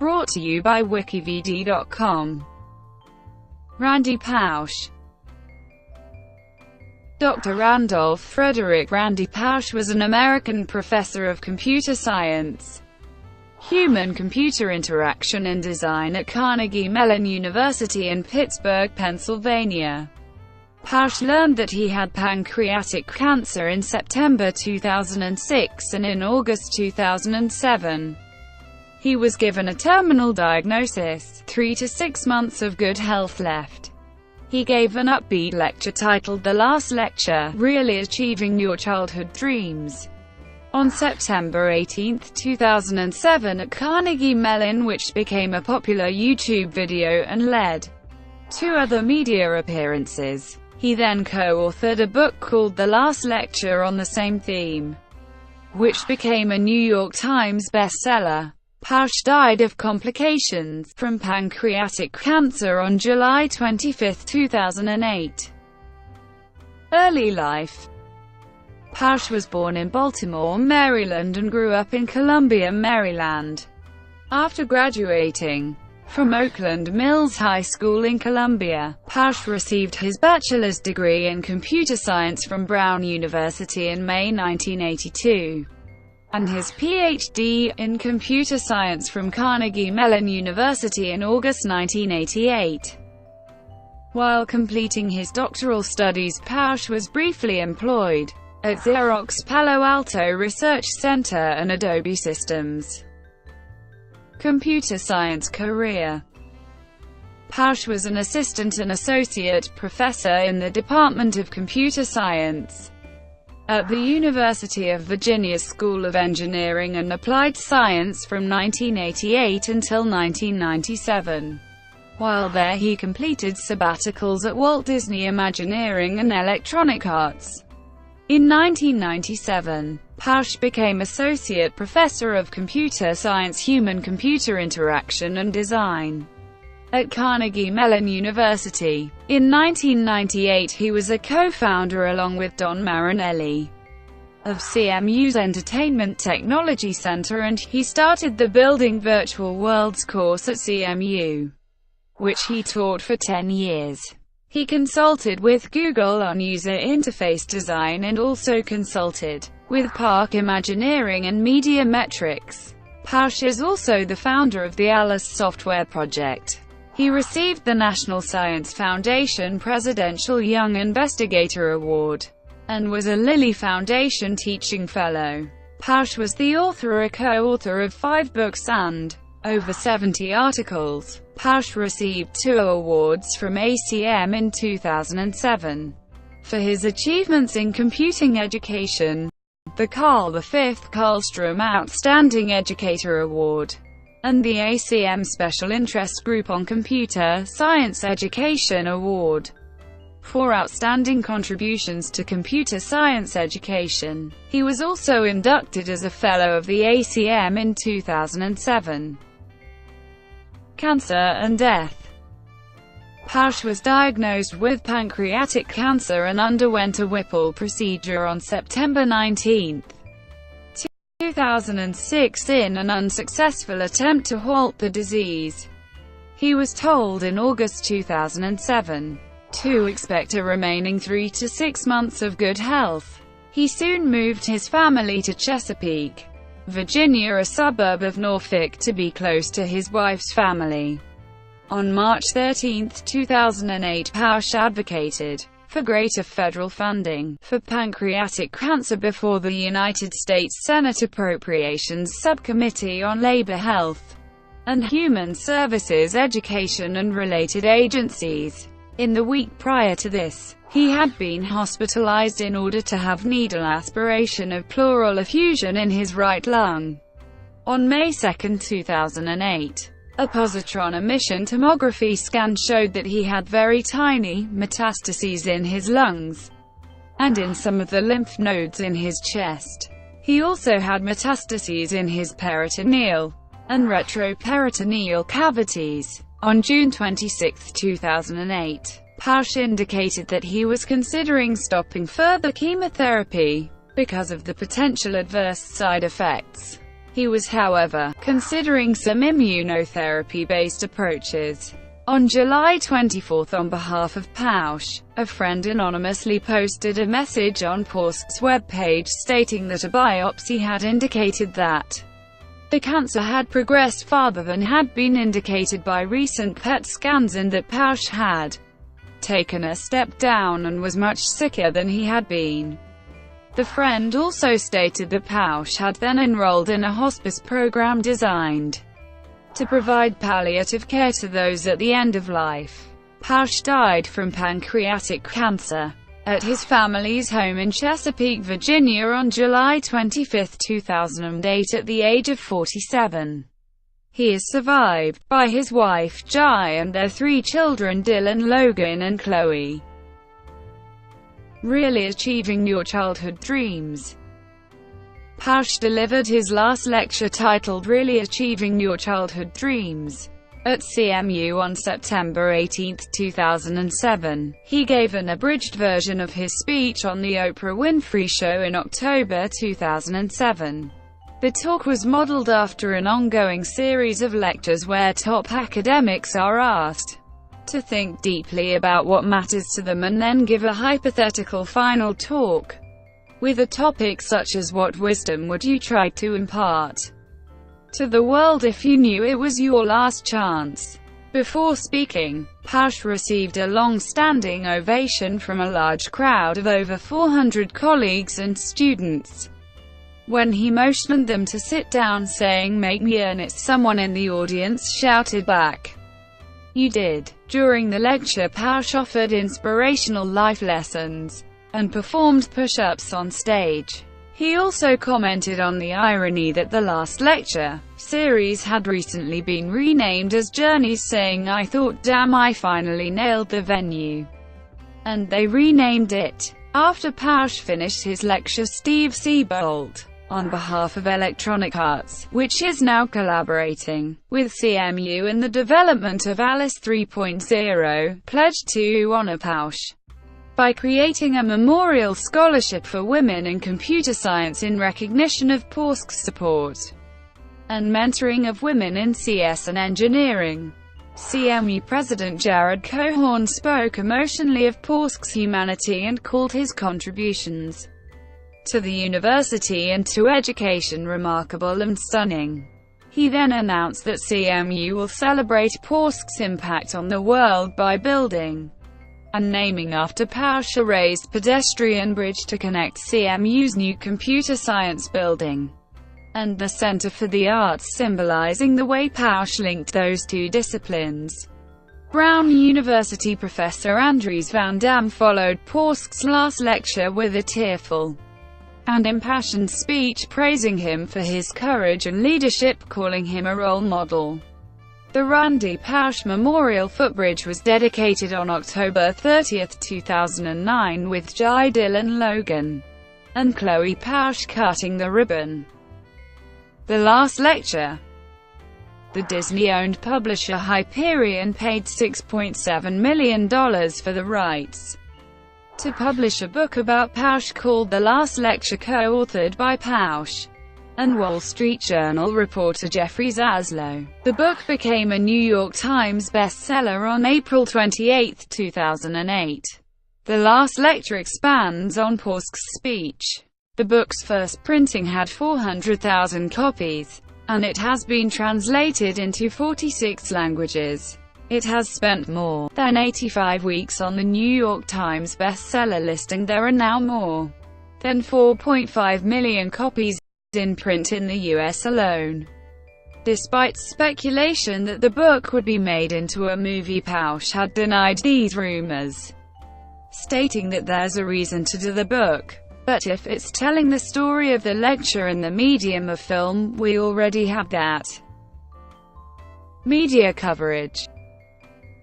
Brought to you by WikiVidi.com. Randy Pausch. Dr. Randolph Frederick Randy Pausch was an American professor of computer science, human-computer interaction and design at Carnegie Mellon University in Pittsburgh, Pennsylvania. Pausch learned that he had pancreatic cancer in September 2006, and in August 2007, he was given a terminal diagnosis, 3 to 6 months of good health left. He gave an upbeat lecture titled The Last Lecture, Really Achieving Your Childhood Dreams, on September 18, 2007 at Carnegie Mellon, which became a popular YouTube video and led to other media appearances. He then co-authored a book called The Last Lecture on the same theme, which became a New York Times bestseller. Pausch died of complications from pancreatic cancer on July 25, 2008. Early life. Pausch was born in Baltimore, Maryland and grew up in Columbia, Maryland. After graduating from Oakland Mills High School in Columbia, Pausch received his bachelor's degree in computer science from Brown University in May 1982. And his Ph.D. in computer science from Carnegie Mellon University in August 1988. While completing his doctoral studies, Pausch was briefly employed at Xerox Palo Alto Research Center and Adobe Systems. Computer science career. Pausch was an assistant and associate professor in the Department of Computer Science at the University of Virginia School of Engineering and Applied Science from 1988 until 1997. While there he completed sabbaticals at Walt Disney Imagineering and Electronic Arts. In 1997, Pausch became Associate Professor of Computer Science, Human-Computer Interaction and Design at Carnegie Mellon University. In 1998 he was a co-founder along with Don Marinelli of CMU's Entertainment Technology Center, and he started the Building Virtual Worlds course at CMU, which he taught for 10 years. He consulted with Google on user interface design and also consulted with Park Imagineering and Media Metrics. Pausch is also the founder of the Alice software project. He received the National Science Foundation Presidential Young Investigator Award and was a Lilly Foundation Teaching Fellow. Pausch was the author or co-author of 5 books and over 70 articles. Pausch received 2 awards from ACM in 2007 for his achievements in computing education: the Carl V. Karlstrom Outstanding Educator Award and the ACM Special Interest Group on Computer Science Education Award for outstanding contributions to computer science education. He was also inducted as a Fellow of the ACM in 2007. Cancer and death. Pausch was diagnosed with pancreatic cancer and underwent a Whipple procedure on September 19, 2006 in an unsuccessful attempt to halt the disease. He was told in August 2007 to expect a remaining 3 to 6 months of good health. He soon moved his family to Chesapeake, Virginia, a suburb of Norfolk, to be close to his wife's family. On March 13, 2008, Pausch advocated for greater federal funding for pancreatic cancer before the United States Senate Appropriations Subcommittee on Labor, Health and Human Services, Education and related agencies. In the week prior to this, he had been hospitalized in order to have needle aspiration of pleural effusion in his right lung. On May 2, 2008, a positron emission tomography scan showed that he had very tiny metastases in his lungs and in some of the lymph nodes in his chest. He also had metastases in his peritoneal and retroperitoneal cavities. On June 26, 2008, Pausch indicated that he was considering stopping further chemotherapy because of the potential adverse side effects. He was, however, considering some immunotherapy-based approaches. On July 24, on behalf of Pausch, a friend anonymously posted a message on Pausch's webpage stating that a biopsy had indicated that the cancer had progressed farther than had been indicated by recent PET scans and that Pausch had taken a step down and was much sicker than he had been. The friend also stated that Pausch had then enrolled in a hospice program designed to provide palliative care to those at the end of life. Pausch died from pancreatic cancer at his family's home in Chesapeake, Virginia on July 25, 2008 at the age of 47. He is survived by his wife Jai and their 3 children Dylan, Logan and Chloe. Really achieving your childhood dreams. Pausch delivered his last lecture titled Really Achieving Your Childhood Dreams at CMU on September 18, 2007. He gave an abridged version of his speech on The Oprah Winfrey Show in October 2007. The talk was modeled after an ongoing series of lectures where top academics are asked to think deeply about what matters to them and then give a hypothetical final talk with a topic such as what wisdom would you try to impart to the world if you knew it was your last chance. Before speaking, Pausch received a long-standing ovation from a large crowd of over 400 colleagues and students when he motioned them to sit down, saying, "Make me earn it." Someone in the audience shouted back, "You did." During the lecture, Pausch offered inspirational life lessons and performed push-ups on stage. He also commented on the irony that the last lecture series had recently been renamed as Journeys, saying, "I thought, damn, I finally nailed the venue." And they renamed it. After Pausch finished his lecture, Steve Siebold, on behalf of Electronic Arts, which is now collaborating with CMU in the development of Alice 3.0, pledged to honor Pausch by creating a memorial scholarship for women in computer science in recognition of Pausch's support and mentoring of women in CS and engineering. CMU President Jared Cohorn spoke emotionally of Pausch's humanity and called his contributions to the university and to education remarkable and stunning. He then announced that CMU will celebrate Pausch's impact on the world by building and naming after Pausch a raised pedestrian bridge to connect CMU's new computer science building and the Center for the Arts, symbolizing the way Pausch linked those two disciplines. Brown University professor Andries van Dam followed Pausch's last lecture with a tearful and impassioned speech praising him for his courage and leadership, calling him a role model. The Randy Pausch Memorial Footbridge was dedicated on October 30, 2009, with Jai, Dylan, Logan, and Chloe Pausch cutting the ribbon. The last lecture. The Disney-owned publisher Hyperion paid $6.7 million for the rights to publish a book about Pausch called The Last Lecture, co-authored by Pausch and Wall Street Journal reporter Jeffrey Zaslow. The book became a New York Times bestseller on April 28, 2008. The Last Lecture expands on Pausch's speech. The book's first printing had 400,000 copies, and it has been translated into 46 languages. It has spent more than 85 weeks on the New York Times bestseller listing. There are now more than 4.5 million copies in print in the US alone. Despite speculation that the book would be made into a movie, Pausch had denied these rumors, stating that there's a reason to do the book, but if it's telling the story of the lecture in the medium of film, we already have that. Media coverage.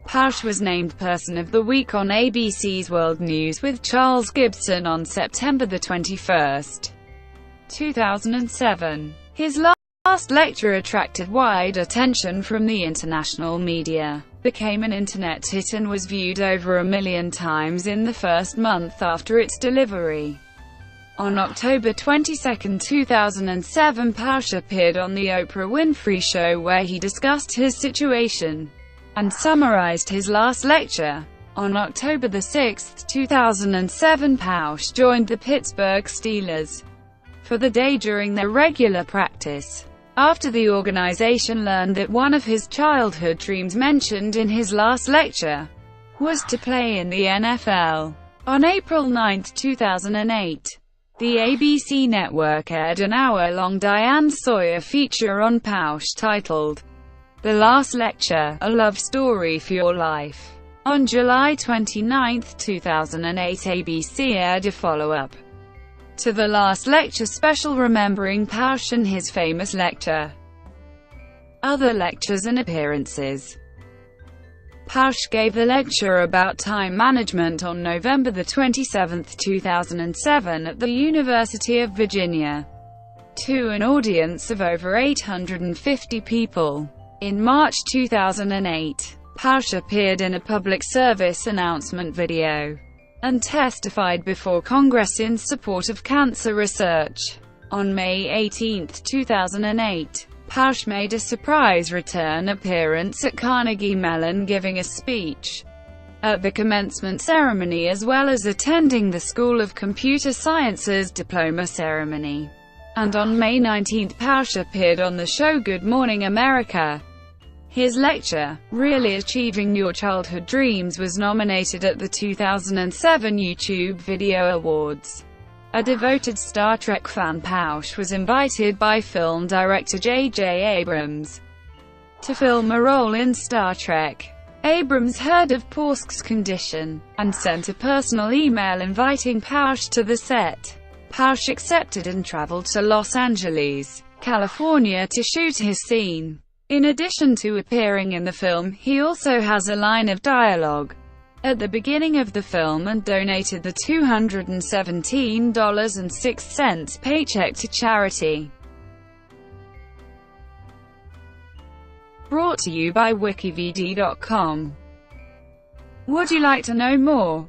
Pausch was named Person of the Week on ABC's World News with Charles Gibson on September 21, 2007. His last lecture attracted wide attention from the international media, became an internet hit and was viewed over 1 million times in the first month after its delivery. On October 22, 2007, Pausch appeared on The Oprah Winfrey Show where he discussed his situation and summarized his last lecture. On October 6, 2007, Pausch joined the Pittsburgh Steelers for the day during their regular practice, after the organization learned that one of his childhood dreams mentioned in his last lecture was to play in the NFL. On April 9, 2008, the ABC network aired an hour-long Diane Sawyer feature on Pausch titled The Last Lecture, A Love Story for Your Life. On July 29, 2008, ABC aired a follow-up to the last lecture special remembering Pausch and his famous lecture. Other lectures and appearances. Pausch gave a lecture about time management on November 27, 2007 at the University of Virginia, to an audience of over 850 people. In March 2008, Pausch appeared in a public service announcement video and testified before Congress in support of cancer research. On May 18, 2008, Pausch made a surprise return appearance at Carnegie Mellon, giving a speech at the commencement ceremony as well as attending the School of Computer Sciences diploma ceremony. And on May 19, Pausch appeared on the show Good Morning America. His lecture, Really Achieving Your Childhood Dreams, was nominated at the 2007 YouTube Video Awards. A devoted Star Trek fan, Pausch was invited by film director J.J. Abrams to film a role in Star Trek. Abrams heard of Pausch's condition and sent a personal email inviting Pausch to the set. Pausch accepted and traveled to Los Angeles, California to shoot his scene. In addition to appearing in the film, he also has a line of dialogue at the beginning of the film and donated the $217.06 paycheck to charity. Brought to you by WikiVidi.com. Would you like to know more?